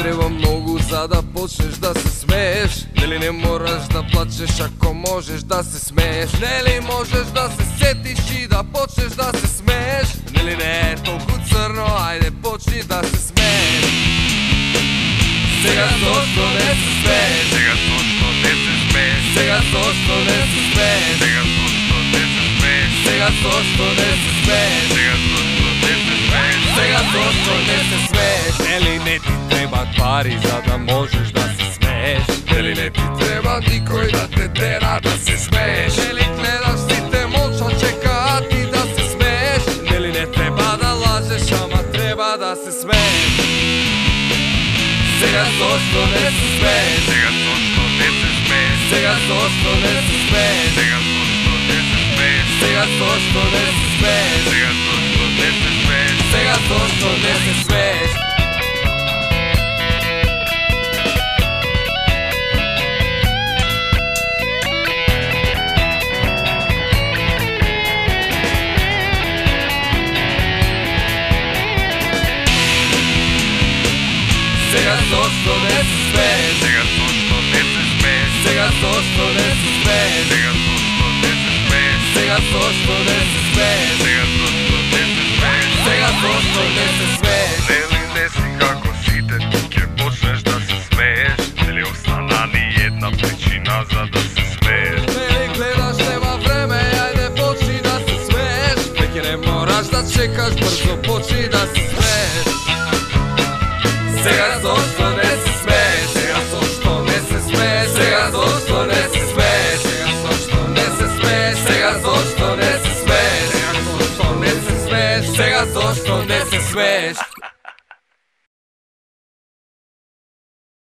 треба многу за да почнеш да се смееш. Нели не мораш да плачеш ако можеш да се смееш. Нели можеш да се сетиш и да почнеш да се смееш. Нели не е толку црно, ајде почни да се смееш. Сега зошто не се смееш? Сега зошто не се смееш? Сега зошто не се смееш? Сега зошто не се смееш? Сега зошто не се смееш? Сега зошто не се смееш? Сега зошто не се смееш? Нели не ти требат пари за да можеш да се смееш? Нели не ти треба никој да те тера да се смееш? Нели гледаш сите молчат чекаат ти да се смееш? Нели не треба да лажеш, ама треба да се смееш? Сега зошто не се смееш? Сега зошто не се смееш? Сега зошто не се смееш? Сега зошто не се смееш? Сега зошто не се смееш? Сега зошто не се смееш? Сега зошто не се смееш? Сега зошто не се смееш? Сега зошто не се смееш? Сега зошто не се смееш? Сега зошто не се смееш? Сега зошто не се смееш? Нели не си како сите, ти ќе почнеш да се смееш? Нели остана ни една причина за да се смееш? Нели гледаш нема време, ајде почни да се смееш. Веќе не мораш да чекаш, брзо почни да се смееш. Сега зошто не се смееш? Сега зошто не се смееш? Сега зошто не се смееш? Сега зошто не се смееш? Сега зошто не се смееш? Сега зошто не се смееш? Сега зошто не се смееш?